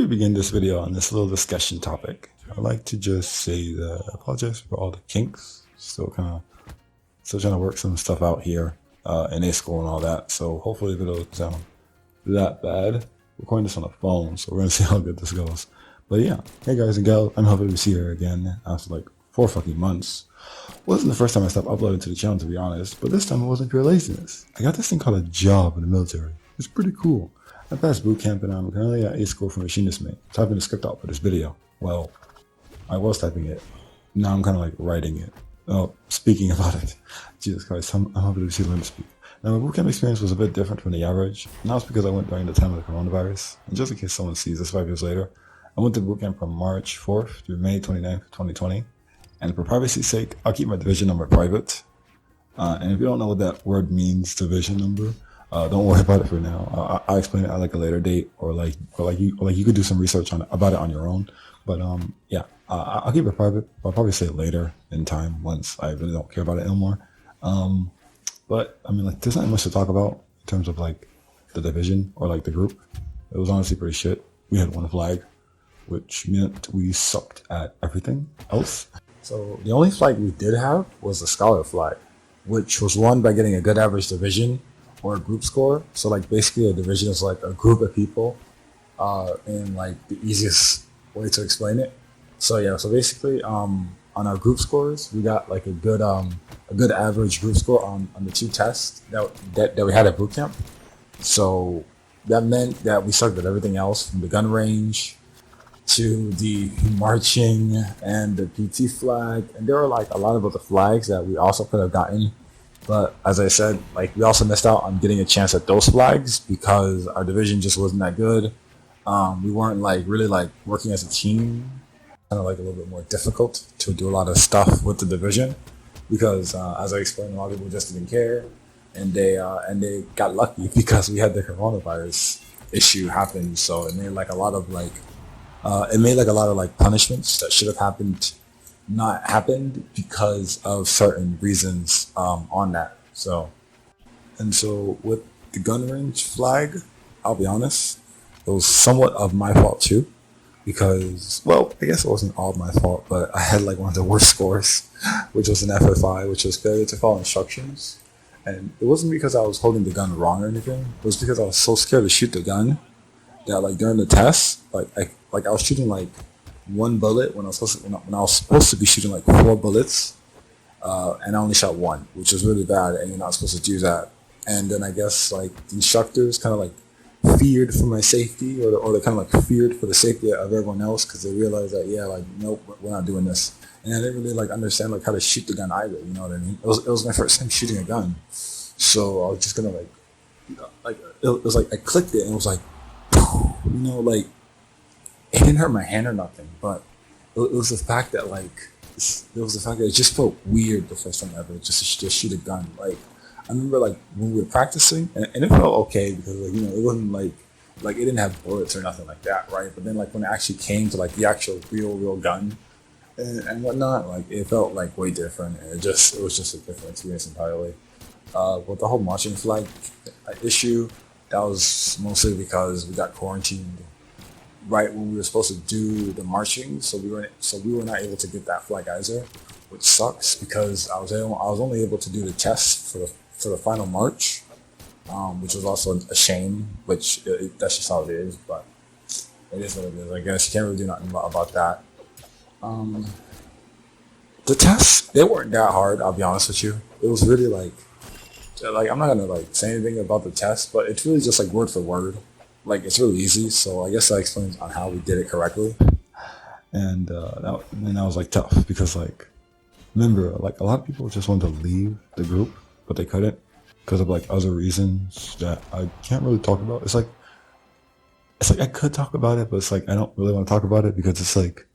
begin this video on this little discussion topic, I'd like to just say that I apologize for all the kinks. Still trying to work some stuff out here in A school and all that. So hopefully the video doesn't sound that bad. Recording this on a phone, so we're gonna see how good this goes. But yeah, hey guys and gals, I'm happy to see you here again after like 4 fucking months. Wasn't the first time I stopped uploading to the channel, to be honest, but this time it wasn't pure laziness. I got this thing called a job in the military. It's pretty cool. I passed boot camp and I'm currently at A school for machinist mate, typing the script out for this video. Well, I was typing it. Now I'm kind of like writing it. Oh, speaking about it. Jesus Christ, I'm happy to see learn to speak. Now my bootcamp experience was a bit different from the average, and that was because I went during the time of the coronavirus. And just in case someone sees this 5 years later, I went to bootcamp from March 4th through May 29th, 2020. And for privacy's sake, I'll keep my division number private. And if you don't know what that word means, division number, don't worry about it for now. I'll explain it at like a later date, or you could do some research about it on your own. But yeah, I'll keep it private. I'll probably say it later in time once I really don't care about it anymore. But I mean, like, there's not much to talk about in terms of like the division or like the group. It was honestly pretty shit. We had one flag, which meant we sucked at everything else. So the only flag we did have was the scholar flag, which was won by getting a good average division or a group score. So like basically a division is like a group of people, in like the easiest way to explain it. So yeah, so basically on our group scores, we got like a good average group score on the 2 tests that we had at boot camp. So that meant that we sucked at everything else, from the gun range to the marching and the PT flag. And there were like a lot of other flags that we also could have gotten. But as I said, like, we also missed out on getting a chance at those flags because our division just wasn't that good. We weren't like really like working as a team. Kind of like a little bit more difficult to do a lot of stuff with the division because, as I explained, a lot of people just didn't care, and they got lucky because we had the coronavirus issue happen. So it made like a lot of punishments that should have happened not happened because of certain reasons on that. So with the gun range flag, I'll be honest, it was somewhat of my fault too. Because, well, I guess it wasn't all my fault, but I had like one of the worst scores, which was an FFI, which was failure to follow instructions. And it wasn't because I was holding the gun wrong or anything. It was because I was so scared to shoot the gun that, like, during the test, I was shooting like 1 bullet when I was supposed to be shooting like 4 bullets, and I only shot 1, which was really bad, and you're not supposed to do that. And then I guess like the instructors kind of like feared for my safety, or they kind of like feared for the safety of everyone else, because they realized that, yeah, like, nope, we're not doing this. And I didn't really like understand like how to shoot the gun either, you know what I mean? It was my first time shooting a gun, so I was just gonna it was like I clicked it and it was like, you know, like, it didn't hurt my hand or nothing, but it was the fact that it just felt weird the first time ever just shoot a gun. Like, I remember like when we were practicing, and it felt okay because, like, you know, it wasn't like it didn't have bullets or nothing like that, right? But then like when it actually came to like the actual real gun and whatnot, like, it felt like way different, and it was just a different experience entirely. With the whole marching flag issue, that was mostly because we got quarantined right when we were supposed to do the marching, so we were not able to get that flag either, which sucks because I was only able to do the test for the final march, which was also a shame, which that's just how it is, but it is what it is. I guess you can't really do nothing about that. The tests, they weren't that hard, I'll be honest with you. It was really like I'm not gonna like say anything about the test, but it's really just like word for word. Like, it's really easy, so I guess that explains on how we did it correctly. And that was like tough because, like, remember, like, a lot of people just wanted to leave the group, but they couldn't because of like other reasons that I can't really talk about. It's like I could talk about it, but it's like I don't really want to talk about it because it's like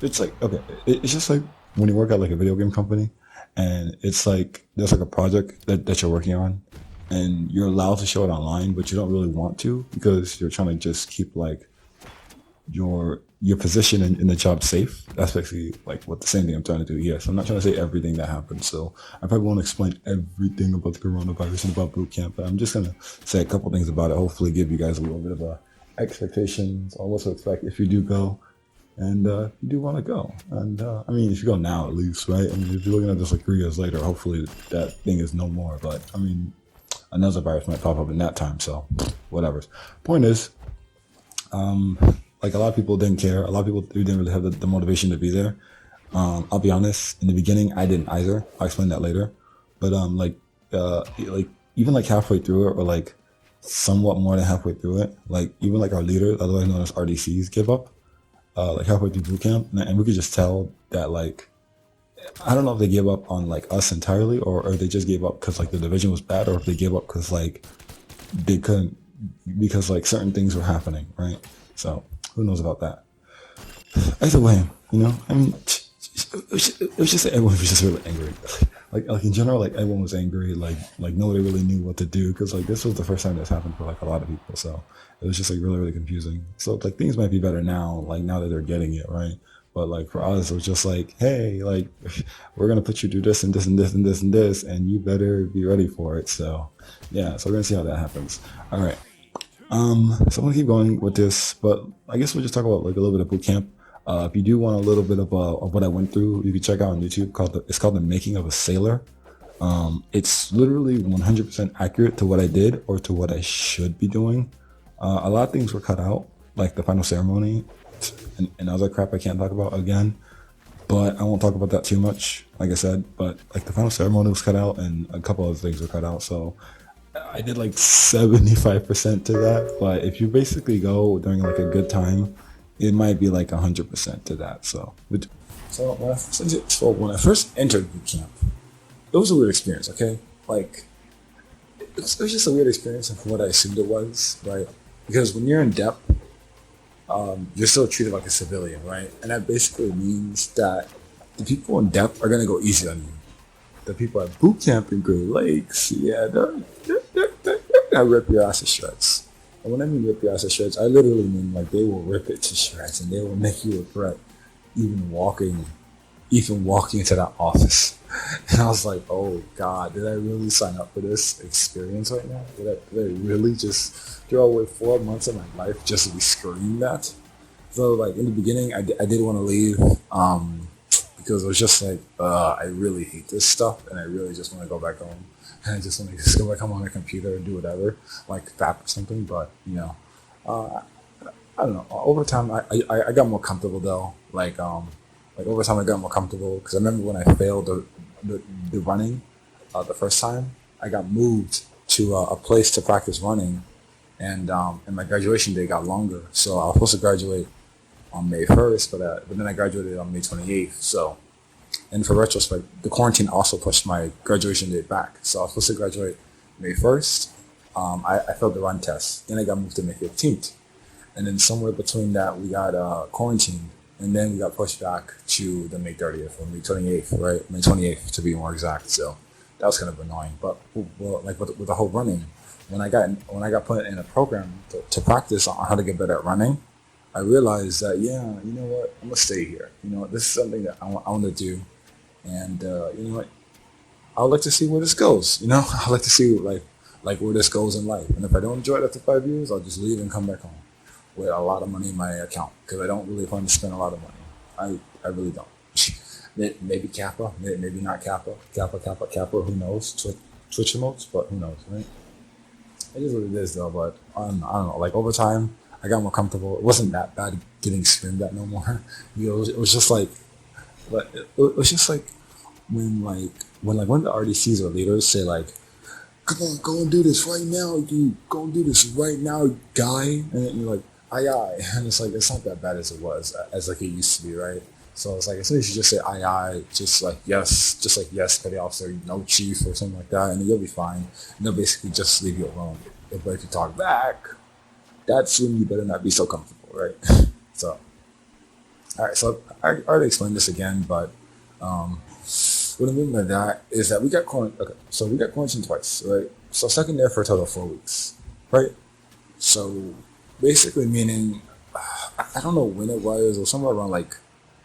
it's just like when you work at like a video game company, and it's like there's like a project that you're working on, and you're allowed to show it online, but you don't really want to because you're trying to just keep like your position in the job safe. That's basically like what the same thing I'm trying to do here. So I'm not trying to say everything that happened. So I probably won't explain everything about the coronavirus and about boot camp, but I'm just gonna say a couple things about it. Hopefully, give you guys a little bit of a expectations on what to expect if you do go, and you do want to go. And I mean, if you go now, at least, right? I mean, if you're looking at this like 3 years later, hopefully that thing is no more. But I mean, another virus might pop up in that time, so whatever. Point is, like a lot of people didn't care. A lot of people didn't really have the motivation to be there. I'll be honest. In the beginning, I didn't either. I'll explain that later. But like even like halfway through it, or like somewhat more than halfway through it, like even like our leaders, otherwise known as RDCs, give up. Like halfway through boot camp, and we could just tell that like I don't know if they gave up on like us entirely, or they just gave up because like the division was bad, or if they gave up because like they couldn't because like certain things were happening, right? So who knows about that? Either way, I mean, it was just that everyone was just really angry. Like in general, like everyone was angry. Like nobody really knew what to do because like this was the first time this happened for like a lot of people. So it was just like really confusing. So like things might be better now, like now that they're getting it right. But like for us, it was just like, hey, like we're gonna put you through this and this and this and this and this, and you better be ready for it. So yeah, so we're gonna see how that happens. All right. So I'm gonna keep going with this, but I guess we'll just talk about like a little bit of boot camp. If you do want a little bit of what I went through, you can check out on YouTube. It's called The Making of a Sailor. It's literally 100% accurate to what I did or to what I should be doing. A lot of things were cut out, like the final ceremony and other crap I can't talk about again. But I won't talk about that too much, like I said. But like the final ceremony was cut out and a couple other things were cut out. So I did like 75% to that. But if you basically go during like a good time, it might be like 100% to that. So when I first entered boot camp, it was a weird experience. Okay, like it was just a weird experience from what I assumed it was, right? Because when you're in depth, you're still treated like a civilian, right? And that basically means that the people in depth are gonna go easy on you. The people at boot camp in Great Lakes, yeah, they're gonna rip your ass to shreds. And when I mean rip your ass to shreds, I literally mean like they will rip it to shreds and they will make you regret even walking into that office. And I was like, oh God, did I really sign up for this experience right now? Did I really just throw away 4 months of my life just to be screamed at? So like in the beginning, I did want to leave because it was just like, I really hate this stuff and I really just want to go back home. And I just want to just go back home on my computer and do whatever, like FAP or something. But, I don't know. Over time, I got more comfortable though. Like over time, I got more comfortable because I remember when I failed the running the first time, I got moved to a place to practice running, and my graduation day got longer. So I was supposed to graduate on May 1st, but then I graduated on May 28th. So, and for retrospect, the quarantine also pushed my graduation date back. So I was supposed to graduate May 1st. I failed the run test. Then I got moved to May 15th. And then somewhere between that, we got quarantined. And then we got pushed back to the May 30th or May 28th, right? May 28th to be more exact. So that was kind of annoying. But well, like with the whole running, when I got put in a program to practice on how to get better at running, I realized that, yeah, you know what, I'm gonna stay here. This is something that I want to do, and you know what, I would like to see where this goes. I'd like to see like where this goes in life. And if I don't enjoy it after 5 years, I'll just leave and come back home with a lot of money in my account because I don't really plan to spend a lot of money. I really don't. Maybe Kappa, maybe not Kappa. Kappa. Who knows? Twitch emotes, but who knows, right? It is what it is, though. But I don't know. Like over time, I got more comfortable. It wasn't that bad getting screamed at no more. It was just like, but it was just like when one of the RDCs or leaders say like, "Come on, go and do this right now, dude. Go and do this right now, guy." And then you're like, aye. And it's like, it's not that bad as it was, as like it used to be, right? So it's like, as soon as you just say aye, just like yes, petty officer, no chief or something like that, and then you'll be fine. And they'll basically just leave you alone. But if you talk back, that's when you better not be so comfortable, right? So, all right, so I already explained this again, but what I mean by that is that we got quarantined twice, right? So second there for a total of 4 weeks, right? So basically meaning, I don't know when it was somewhere around like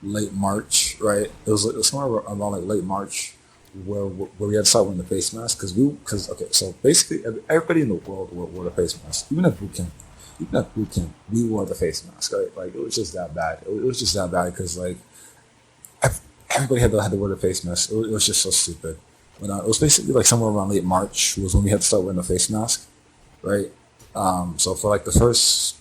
late March, right? It was somewhere around like late March where we had to start wearing the face mask so basically everybody in the world wore the face mask, even at boot camp. even at boot camp, we wore the face mask, right? Like it was just that bad. It was just that bad because like everybody had to wear the face mask. It was just so stupid. But it was basically like somewhere around late March was when we had to start wearing the face mask, right? So for like the first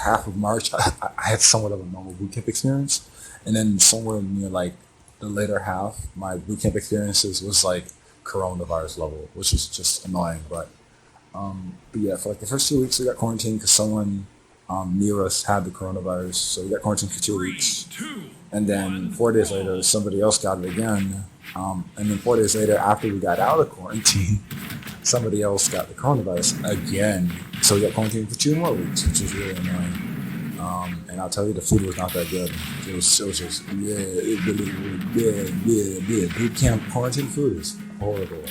half of March, I had somewhat of a normal boot camp experience, and then somewhere near like the later half, my boot camp experiences was like coronavirus level, which was just annoying. But yeah, for like the first 2 weeks, we got quarantined because someone near us had the coronavirus, so we got quarantined for 2 weeks. And then 4 days later, somebody else got it again. And then 4 days later, after we got out of quarantine, somebody else got the coronavirus again. So we got quarantined for 2 more weeks, which was really annoying. And I'll tell you, the food was not that good. It was just, yeah. Boot camp quarantine food is horrible.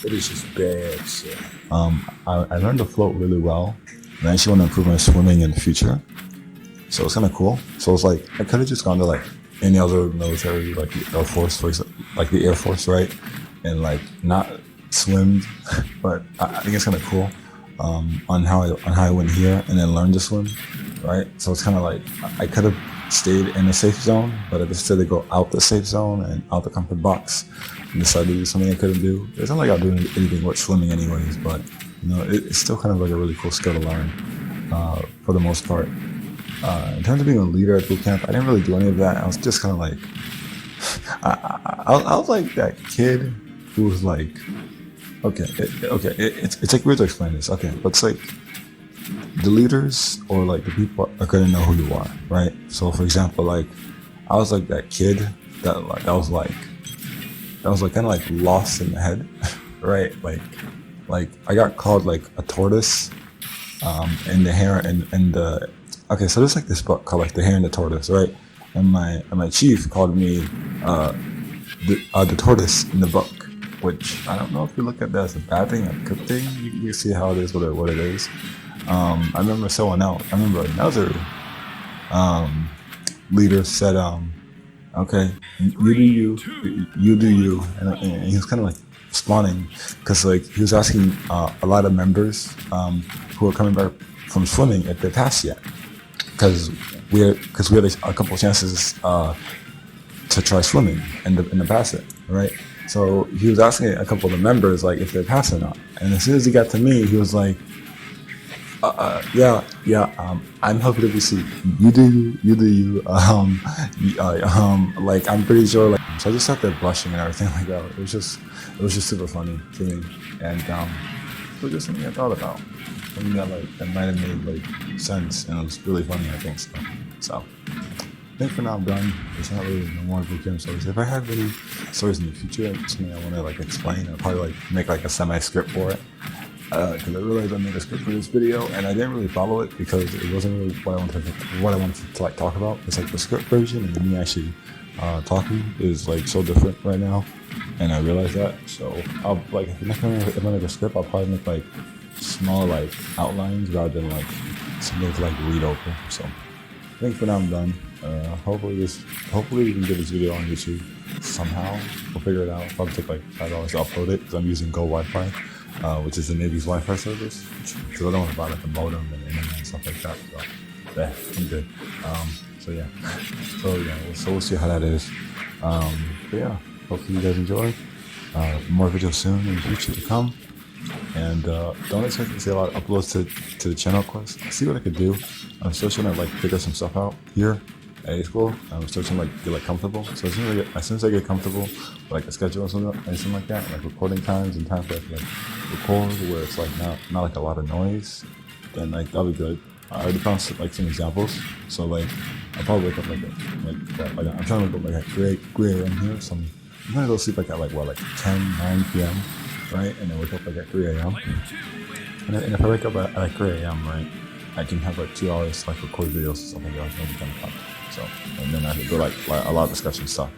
It is just bad shit. I learned to float really well, and I actually want to improve my swimming in the future. So it's kind of cool. So it's like, I could have just gone to like any other military, like the Air Force, for example, like the Air Force, right? And like not swimmed, but I think it's kind of cool on how I went here and then learned to swim, right? So it's kind of like, I could have stayed in a safe zone, but I decided to go out the safe zone and out the comfort box and decided to do something I couldn't do. It's not like I'll do anything worth swimming anyways, but you know, it's still kind of like a really cool skill to learn for the most part. In terms of being a leader at boot camp, I didn't really do any of that. I was just kind of like, I was like that kid who was like, it's like weird to explain this. Okay, but it's like the leaders or like the people are gonna know who you are, right? So for example, like I was like that kid that was kind of like lost in the head, right? Like I got called like a tortoise, in the hair and the. Okay, so there's like this book called like The Hare and the Tortoise, right? And my chief called me the tortoise in the book, which I don't know if you look at that as a bad thing or a good thing. You see how it is, what it is. I remember someone else. I remember another leader said, "Okay, you do you," and he was kind of like spawning because like he was asking a lot of members who are coming back from swimming if they passed yet. Because we had a couple of chances to try swimming and pass it, right? So he was asking a couple of the members like if they passed or not. And as soon as he got to me, he was like, I'm happy to be seen. You do you. Like I'm pretty sure. Like so, I just sat there blushing and everything like that. It was just super funny to me, and it was just something I thought about. Something that might have made like sense, and it was really funny. I think so. I think for now I'm done. There's not really no more bootcamp stories. If I have any stories in the future, something I want to like explain, I'll probably like make like a semi-script for it. Because I realized I made a script for this video and I didn't really follow it because it wasn't really what I wanted to like talk about. It's like the script version and me actually talking is like so different right now, and I realized that. So I'll like if I make a script, I'll probably make like small like outlines rather than like something to like read over. So I think for now I'm done. Hopefully we can get this video on YouTube somehow. We'll figure it out. Probably take like $5 to upload it because I'm using Go Wi-Fi, which is the Navy's Wi-Fi service. Because I don't want to buy like a modem and internet and stuff like that. So yeah, I'm good. So we'll see how that is. But yeah, hopefully you guys enjoy. More videos soon in the future to come. And don't expect to see a lot of uploads to the channel, of course. I'll see what I could do. I'm still trying to like figure some stuff out here at A school. I'm still trying to like get like comfortable. So as soon as I get comfortable with like a schedule or something like that, like recording times and times where I can like record where it's like not like a lot of noise, then like that'll be good. I already found like some examples. So like I'll probably wake up like I'm trying to wake up like at 3 a.m. here. So I'm gonna go sleep like at like 9 p.m. right? And then wake up like at 3 a.m. And if I wake up at like 3 a.m., right, I can have like 2 hours to like record videos or something like that. So, and then I can do like a lot of discussion stuff.